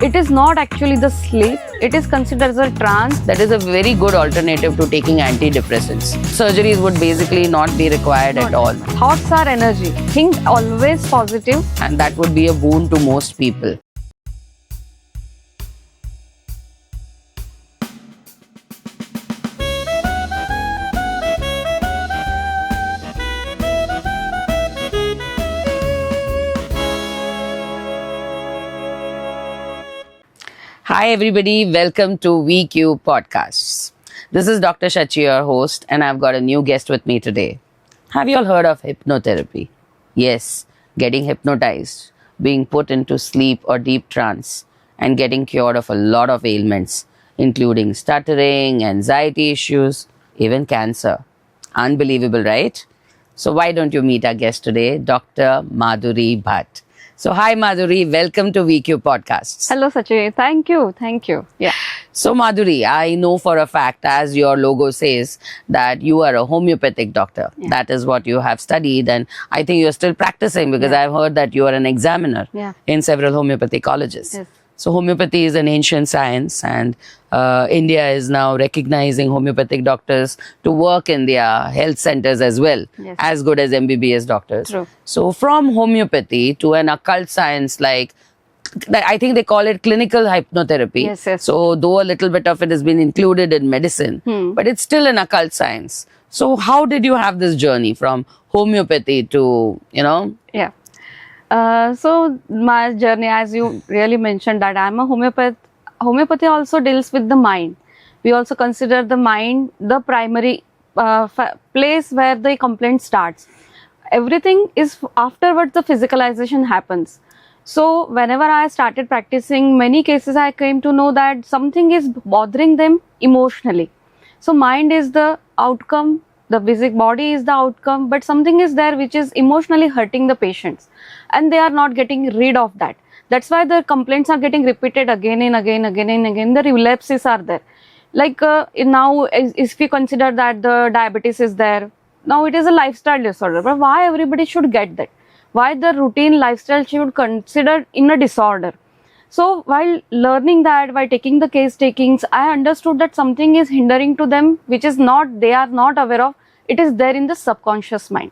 It is not actually the sleep. It is considered as a trance. That is a very good alternative to taking antidepressants. Surgeries would basically not be required at all. Thoughts are energy. Think always positive. And that would be a boon to most people. Hi everybody, welcome to VQ Podcasts. This is Dr. Shachi, your host, and I've got a new guest with me today. Have you all heard of hypnotherapy? Yes, getting hypnotized, being put into sleep or deep trance, and getting cured of a lot of ailments, including stuttering, anxiety issues, even cancer. Unbelievable, right? So why don't you meet our guest today, Dr. Madhuri Bhatt. So hi Madhuri, welcome to VQ Podcasts. Hello, Sachi. Thank you. Thank you. Yeah. So Madhuri, I know for a fact, as your logo says, that you are a homeopathic doctor. Yeah. That is what you have studied, and I think you're still practicing because I've heard that you are an examiner in several homeopathy colleges. Yes. So homeopathy is an ancient science, and India is now recognizing homeopathic doctors to work in their health centers as well, as good as MBBS doctors. True. So from homeopathy to an occult science like, I think they call it clinical hypnotherapy. Yes, yes. So though a little bit of it has been included in medicine, but it's still an occult science. So how did you have this journey from homeopathy to, Yeah. So my journey, as you really mentioned, that I'm a homeopath. Homeopathy also deals with the mind. We also consider the mind the primary place where the complaint starts. Everything is afterwards the physicalization happens. So whenever I started practicing, many cases I came to know that something is bothering them emotionally. So mind is the outcome, the physical body is the outcome, but something is there which is emotionally hurting the patients, and they are not getting rid of that. That's why the complaints are getting repeated again and again, the relapses are there. Like now, if we consider that the diabetes is there, now it is a lifestyle disorder, but why everybody should get that? Why the routine lifestyle should consider in a disorder? So while learning that, by taking the case takings, I understood that something is hindering to them, which is not, they are not aware of. It is there in the subconscious mind.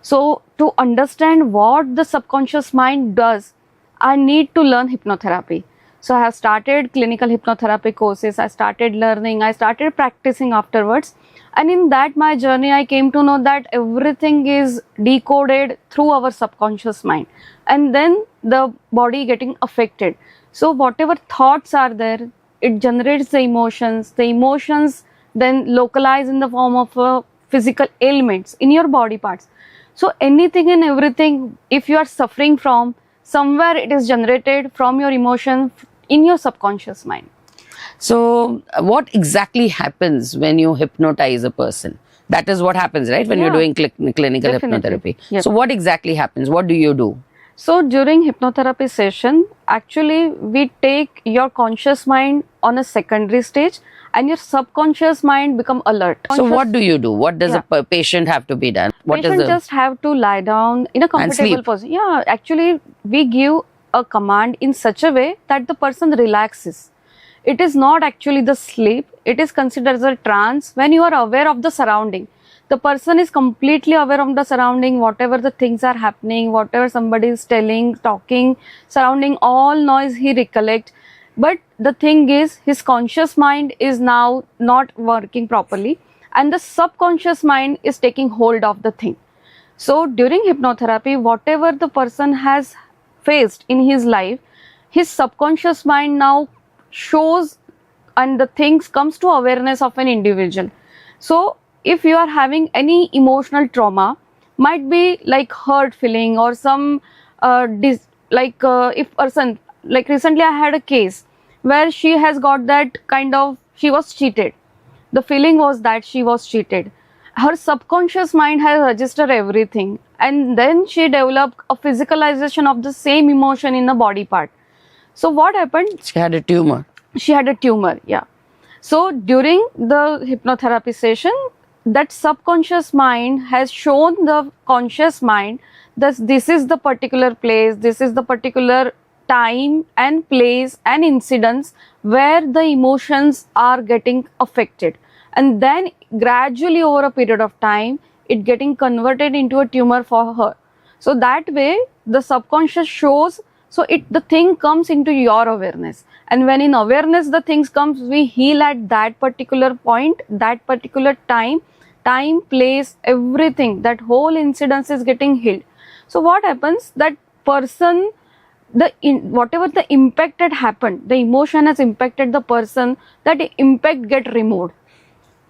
So to understand what the subconscious mind does, I need to learn hypnotherapy. So I have started clinical hypnotherapy courses. I started learning. I started practicing afterwards. And in that my journey, I came to know that everything is decoded through our subconscious mind, and then the body getting affected. So whatever thoughts are there, it generates the emotions. The emotions then localize in the form of physical ailments in your body parts. So anything and everything, if you are suffering from, somewhere it is generated from your emotion in your subconscious mind. So what exactly happens when you hypnotize a person? That is what happens, right? When you're doing clinical hypnotherapy. Yes. So what exactly happens? What do you do? So during hypnotherapy session, actually we take your conscious mind on a secondary stage and your subconscious mind become alert. So what do you do? What does a patient have to be done? Patient just have to lie down in a comfortable position. Yeah, actually we give a command in such a way that the person relaxes. It is not actually the sleep. It is considered as a trance when you are aware of the surrounding. The person is completely aware of the surrounding, whatever the things are happening, whatever somebody is telling, talking, surrounding, all noise he recollect. But the thing is, his conscious mind is now not working properly, and the subconscious mind is taking hold of the thing. So during hypnotherapy, whatever the person has faced in his life, his subconscious mind now shows, and the things comes to awareness of an individual. So if you are having any emotional trauma, might be like hurt feeling or some if person, like recently I had a case where she has got that kind of, she was cheated. The feeling was that she was cheated. Her subconscious mind has registered everything, and then she developed a physicalization of the same emotion in the body part. So what happened? She had a tumor. She had a tumor, yeah. So during the hypnotherapy session, that subconscious mind has shown the conscious mind that this is the particular place, this is the particular time and place and incidents where the emotions are getting affected, and then gradually over a period of time it getting converted into a tumor for her. So that way the subconscious shows, so the thing comes into your awareness, and when in awareness the things comes, we heal at that particular point, that particular time, place, everything, that whole incidence is getting healed. So what happens, that person, whatever the impact had happened, the emotion has impacted the person, that impact get removed.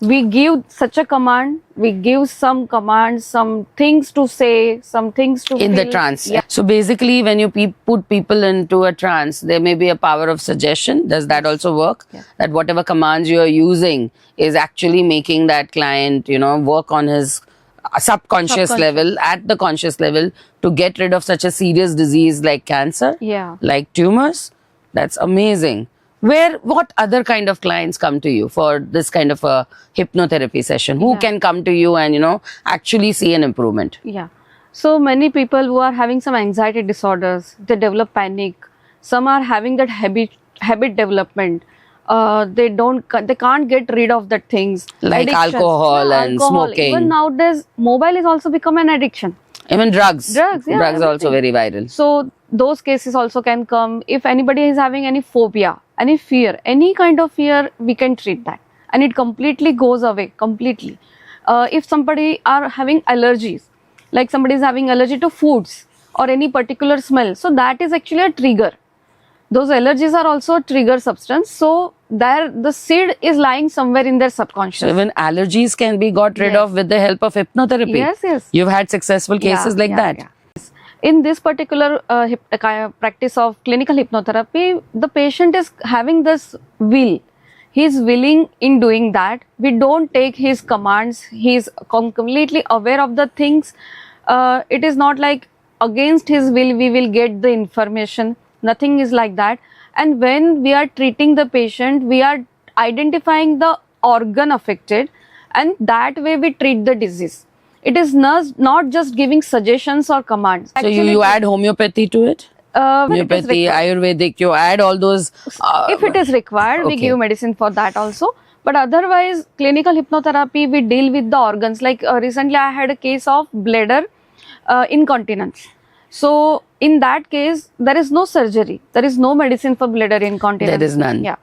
We give such a command, we give some commands, some things to say, some things to in the feel. trance. Yeah. So basically, when you put people into a trance, there may be a power of suggestion. Does that also work? Yeah. That whatever commands you are using is actually making that client, work on his subconscious level, at the conscious level, to get rid of such a serious disease like cancer, Yeah. like tumors. That's amazing. What other kind of clients come to you for this kind of a hypnotherapy session? Who Yeah. can come to you and, actually see an improvement? Yeah. So many people who are having some anxiety disorders, they develop panic. Some are having that habit development. They can't get rid of that things. Like Addictions. alcohol and smoking. Even nowadays, mobile is also become an addiction. Even drugs. Drugs, yeah, Drugs are also very everything. viral. So those cases also can come. If anybody is having any phobia, any fear, any kind of fear, we can treat that, and it completely goes away completely. If somebody are having allergies, like somebody is having allergy to foods or any particular smell, so that is actually a trigger. Those allergies are also a trigger substance. So there, the seed is lying somewhere in their subconscious. So even allergies can be got rid Yes. of with the help of hypnotherapy. Yes. You've had successful cases like that. Yeah. In this particular practice of clinical hypnotherapy, the patient is having this will. He is willing in doing that. We don't take his commands. He is completely aware of the things. It is not like against his will we will get the information. Nothing is like that. And when we are treating the patient, we are identifying the organ affected, and that way we treat the disease. It is not just giving suggestions or commands. So you add homeopathy to it? When it is Homeopathy, required. Ayurvedic, you add all those. If it is required, we okay. give medicine for that also. But otherwise, clinical hypnotherapy, we deal with the organs. Like recently, I had a case of bladder incontinence. So in that case, there is no surgery. There is no medicine for bladder incontinence. There is none. Yeah.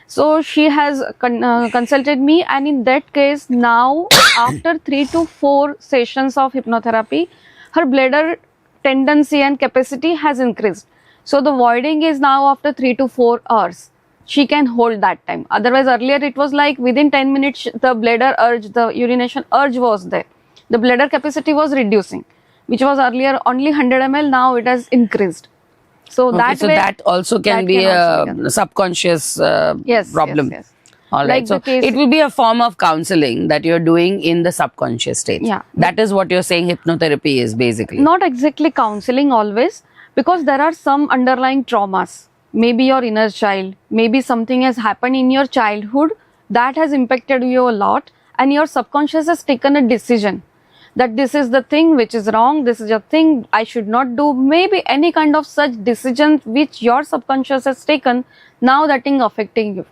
So she has consulted me, and in that case, now after 3 to 4 sessions of hypnotherapy, her bladder tendency and capacity has increased. So the voiding is now after 3 to 4 hours. She can hold that time. Otherwise, earlier it was like within 10 minutes, the bladder urge, the urination urge was there. The bladder capacity was reducing, which was earlier only 100 ml. Now it has increased. So Okay, that so way, that also can that be can also be a done. subconscious Yes, problem. yes. All right. Like So the case- it will be a form of counseling that you're doing in the subconscious state. Yeah. That is what you're saying hypnotherapy is basically. Not exactly counseling always, because there are some underlying traumas. Maybe your inner child, maybe something has happened in your childhood that has impacted you a lot, and your subconscious has taken a decision that this is the thing which is wrong, this is a thing I should not do. Maybe any kind of such decision which your subconscious has taken, now that is affecting you.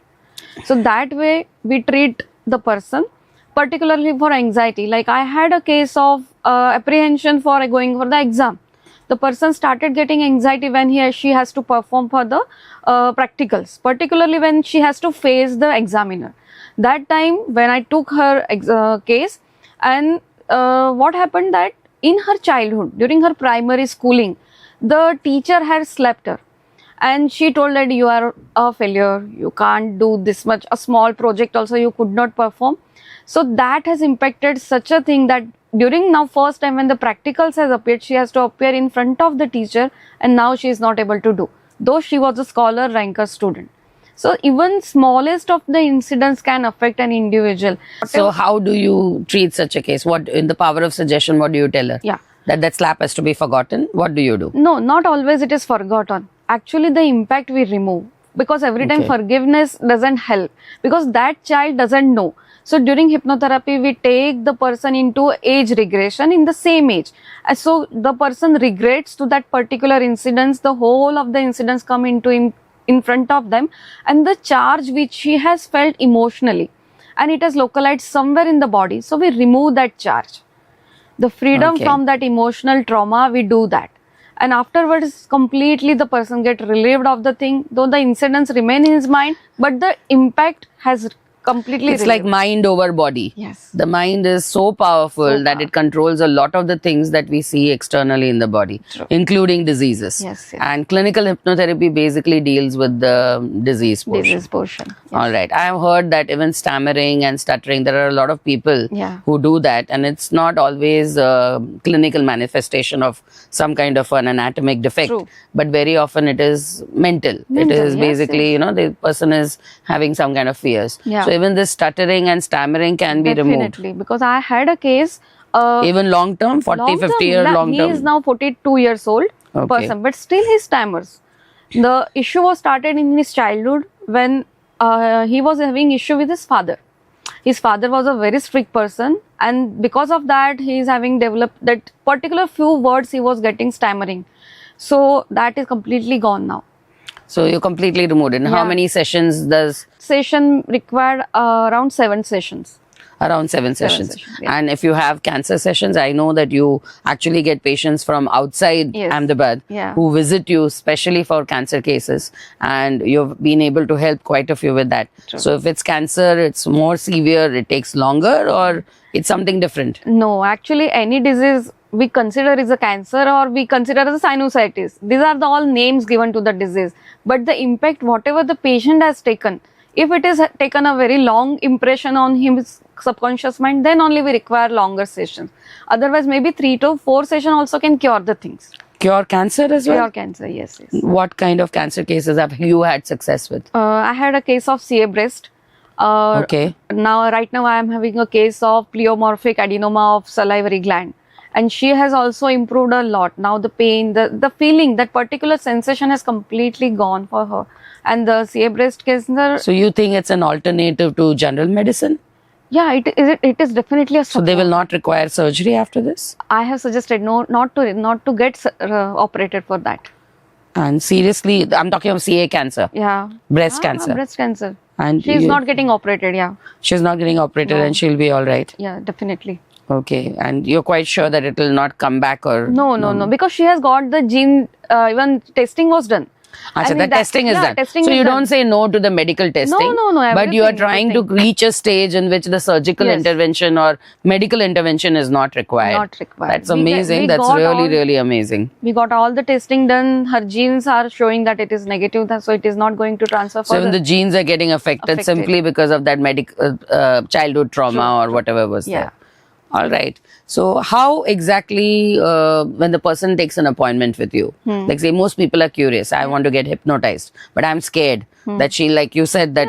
So that way we treat the person, particularly for anxiety. Like I had a case of apprehension for going for the exam. The person started getting anxiety when she has to perform for the practicals, particularly when she has to face the examiner. That time when I took her case, and what happened that in her childhood, during her primary schooling, the teacher had slapped her. And she told that you are a failure, you can't do this much, a small project also you could not perform. So that has impacted such a thing that during now first time when the practicals has appeared, she has to appear in front of the teacher, and now she is not able to do, though she was a scholar ranker student. So even smallest of the incidents can affect an individual. So how do you treat such a case? What in the power of suggestion? What do you tell her? Yeah. That slap has to be forgotten. What do you do? No, not always it is forgotten. Actually, the impact we remove, because every time Okay. forgiveness doesn't help, because that child doesn't know So during hypnotherapy, we take the person into age regression in the same age. So the person regrets to that particular incidents, the whole of the incidents come into in front of them, and the charge which he has felt emotionally, and it has localized somewhere in the body. So we remove that charge. The freedom Okay. from that emotional trauma, we do that. And afterwards, completely the person get relieved of the thing, though the incidents remain in his mind, but the impact has completely It's like relieved. mind over body. Yes. The mind is so powerful So that it controls a lot of the things that we see externally in the body, True. including diseases. Yes, yes. And clinical hypnotherapy basically deals with the disease portion. Disease portion. Yes. All right. I have heard that even stammering and stuttering, there are a lot of people Yeah. who do that, and it's not always a clinical manifestation of some kind of an anatomic defect, True. but very often it is mental. It Mental, is yes, basically, yes. you know, the person is having some kind of fears. Yeah. So even this stuttering and stammering can be removed. Definitely, because I had a case. Even long term, 40, Long 50 term, year long he term. is now 42 years old Okay. person, but still he stammers. The issue was started in his childhood when he was having issue with his father. His father was a very strict person, and because of that, he is having developed that particular few words he was getting stammering. So that is completely gone now. So you completely removed it. And how Yeah. many sessions does? Session required around 7 sessions. Around 7 sessions. sessions, yeah. And if you have cancer sessions, I know that you actually get patients from outside Yes. Ahmedabad Yeah. who visit you especially for cancer cases, and you've been able to help quite a few with that. True. So if it's cancer, it's more severe, it takes longer, or it's something different? No, actually, any disease we consider is a cancer or we consider as a sinusitis. These are the all names given to the disease. But the impact, whatever the patient has taken, if it is taken a very long impression on his subconscious mind, then only we require longer sessions. Otherwise, maybe 3 to 4 sessions also can cure the things. Cure cancer as well? Cure cancer, yes, yes. What kind of cancer cases have you had success with? I had a case of CA breast. Okay. Right now, I am having a case of pleomorphic adenoma of salivary gland. And she has also improved a lot. Now the pain, the feeling, that particular sensation has completely gone for her. And the CA breast cancer, So you think it's an alternative to general medicine? yeah, it is definitely a So they will not require surgery after this? I have suggested not to get operated for that. And seriously, I'm talking of CA cancer, Yeah. breast cancer. Breast cancer. And She is you- not getting operated. Yeah. She's not getting operated No. and she'll be all right. Yeah, definitely. Okay. And you're quite sure that it will not come back, or? No. Because she has got the gene, even testing was done. Achha, And the in that- testing is yeah, done. testing so is you done. don't say no to the medical testing. No, But you are everything, trying to everything. reach a stage in which the surgical Yes. intervention or medical intervention is not required. Not required. That's We get- amazing. we That's got really, all- really amazing. We got all the testing done. Her genes are showing that it is negative, so it is not going to transfer So further. even the genes are getting affected, Affected. simply because of that childhood trauma or whatever was Yeah. there. All right. So how exactly when the person takes an appointment with you, like say most people are curious, I want to get hypnotized, but I'm scared that she, like you said, that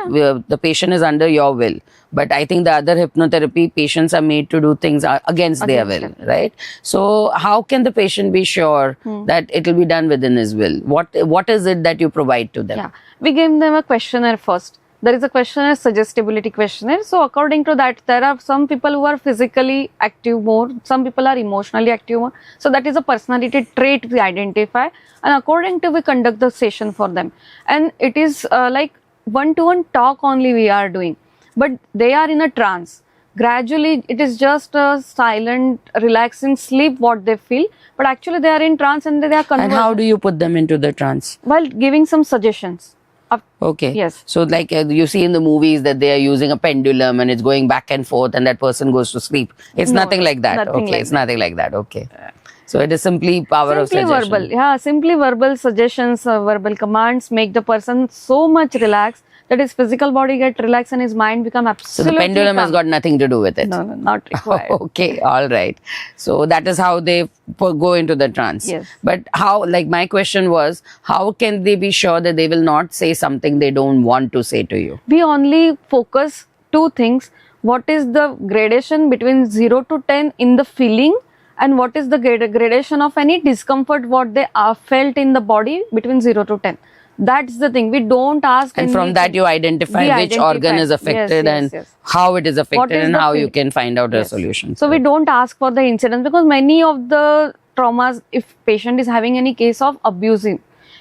the patient is under your will. But I think the other hypnotherapy patients are made to do things against their will, Against right? So how can the patient be sure that it will be done within his will? What is it that you provide to them? Yeah, we gave them a questionnaire first. There is a questionnaire, suggestibility questionnaire. So according to that, there are some people who are physically active more, some people are emotionally active more. So that is a personality trait we identify, and according to we conduct the session for them. And it is like one-to-one talk only we are doing, but they are in a trance. Gradually, it is just a silent, relaxing sleep what they feel, but actually they are in trance and they are And conversing how do you put them into the trance? while giving some suggestions. Okay. Yes. So like you see in the movies that they are using a pendulum and it's going back and forth and that person goes to sleep. It's No, nothing like that. nothing Okay. like It's nothing like that. Okay. So it is simply power of Simply suggestion. verbal, yeah, simply verbal suggestions, verbal commands make the person so much relaxed that his physical body get relaxed and his mind become So absolutely the pendulum has calm. got nothing to do with it. No, not required. Okay, all right. So that is how they go into the trance. Yes. But how, like my question was, how can they be sure that they will not say something they don't want to say to you? We only focus two things. What is the gradation between 0 to 10 in the feeling, and what is the gradation of any discomfort what they are felt in the body between 0 to 10. That's the thing. We don't ask. And from that, you identify We which organ identify. is affected Yes, and yes. how it is affected is and the how you feel- can find out a Yes. solution. So we don't ask for the incidents, because many of the traumas, if patient is having any case of abusing,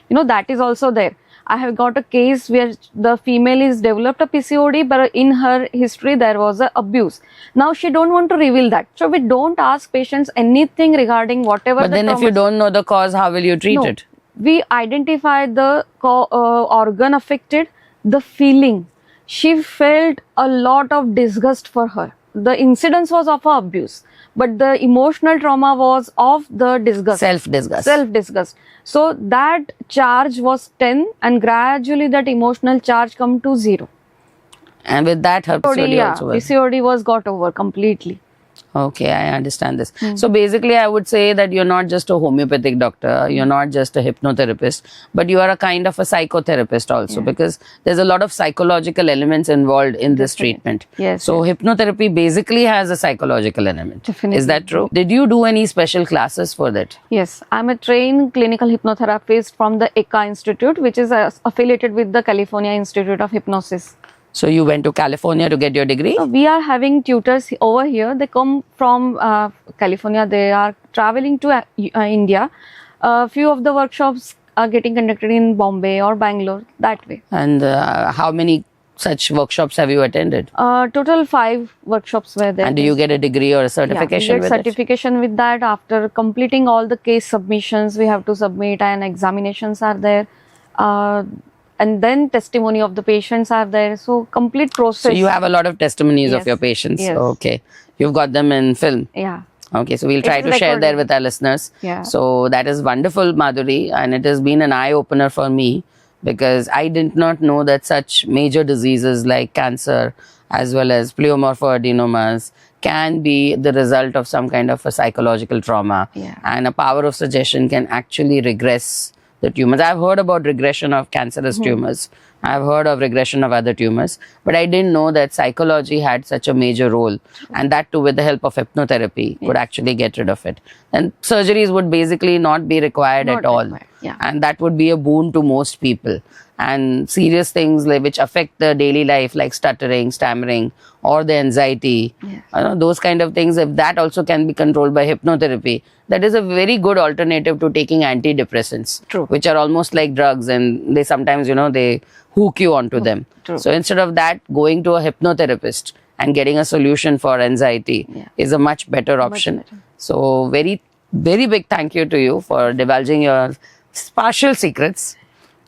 that is also there. I have got a case where the female is developed a PCOD, but in her history there was a abuse. Now she don't want to reveal that. So we don't ask patients anything regarding whatever. But the then if you traumas- don't know the cause, how will you treat No. it? We identify the organ affected, the feeling. She felt a lot of disgust for her. The incidence was of abuse, but the emotional trauma was of the disgust. Self-disgust. Self-disgust. So that charge was 10, and gradually that emotional charge come to 0. And with that, her PCOD yeah, also was. PCOD was got over completely. Okay, I understand this. Hmm. So basically, I would say that you're not just a homeopathic doctor, you're not just a hypnotherapist, but you are a kind of a psychotherapist also, because there's a lot of psychological elements involved in this Definitely. treatment. Yes, So hypnotherapy basically has a psychological element. Definitely. Is that true? Did you do any special classes for that? Yes, I'm a trained clinical hypnotherapist from the ECA Institute, which is affiliated with the California Institute of Hypnosis. So you went to California to get your degree? We are having tutors over here. They come from California. They are traveling to India. A few of the workshops are getting conducted in Bombay or Bangalore, that way. And how many such workshops have you attended? Total 5 workshops were there. And do you get a degree or a Yeah, we certification get with it? certification with that. After completing all the case submissions, we have to submit, and examinations are there. And then testimony of the patients are there. So complete process. So you have a lot of testimonies of Yes, your patients. yes. Okay. You've got them in film. Yeah. Okay, so we'll try It to is share that recorded. with our listeners. Yeah. So that is wonderful, Madhuri, and it has been an eye opener for me, because I did not know that such major diseases like cancer as well as pleomorphoadenomas can be the result of some kind of a psychological trauma. Yeah. And a power of suggestion can actually regress the tumors. I've heard about regression of cancerous tumors. I've heard of regression of other tumors, but I didn't know that psychology had such a major role, and that too with the help of hypnotherapy could actually get rid of it. And surgeries would basically not be required Not at all. required, yeah. And that would be a boon to most people. And serious things which affect the daily life, like stuttering, stammering, or the anxiety, those kind of things, if that also can be controlled by hypnotherapy, that is a very good alternative to taking antidepressants, True. which are almost like drugs, and they sometimes, they hook you onto them. True. So instead of that, going to a hypnotherapist and getting a solution for anxiety is a much better option. better. So very, very big thank you to you for divulging your partial secrets.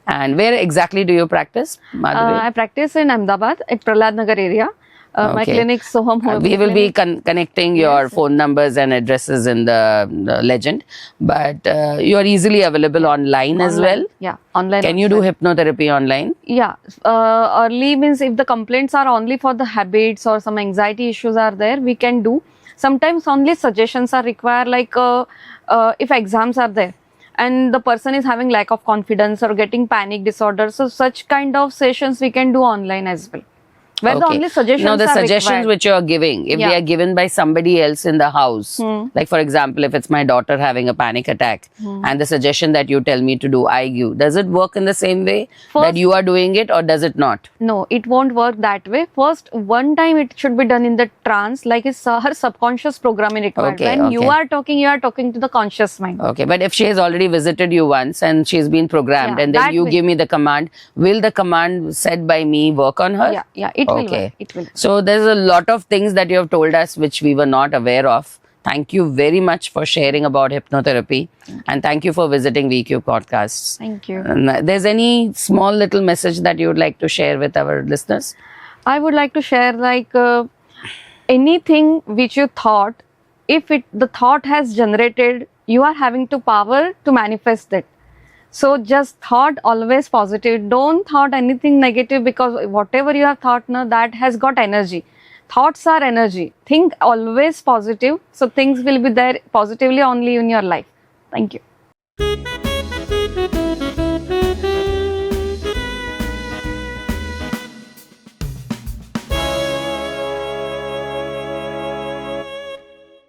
And where exactly do you practice, Madhuri? I practice in Ahmedabad at Prahlad Nagar area. My Okay. clinic, Soham Homeopathy We will be Clinic. connecting your phone numbers and addresses in the legend, but you are easily available online as well. Yeah, online. Can you do hypnotherapy online? Yeah, early means if the complaints are only for the habits or some anxiety issues are there, we can do. Sometimes only suggestions are required, like if exams are there and the person is having lack of confidence or getting panic disorder, so such kind of sessions we can do online as well, where the Okay. only suggestions No, the are suggestions required. which you are giving, if they Yeah. are given by somebody else in the house, like for example, if it's my daughter having a panic attack and the suggestion that you tell me to do, I give, does it work in the same way that First- you are doing it, or does it not? No, it won't work that way. First, one time it should be done in the trance, like it's her subconscious programming required. Okay, when you okay. are talking to the conscious mind. Okay, but if she has already visited you once and she's been programmed, Yeah, and then that you way. give me the command, will the command said by me work on her? Yeah, it will Okay. work. It will. So there's a lot of things that you have told us which we were not aware of. Thank you very much for sharing about hypnotherapy, and thank you for visiting VQ Podcasts. Thank you. There's any small little message that you would like to share with our listeners? I would like to share anything which you thought, if the thought has generated, you are having to power to manifest it. So just thought always positive. Don't thought anything negative, because whatever you have thought now, that has got energy. Thoughts are energy. Think always positive. So things will be there positively only in your life. Thank you.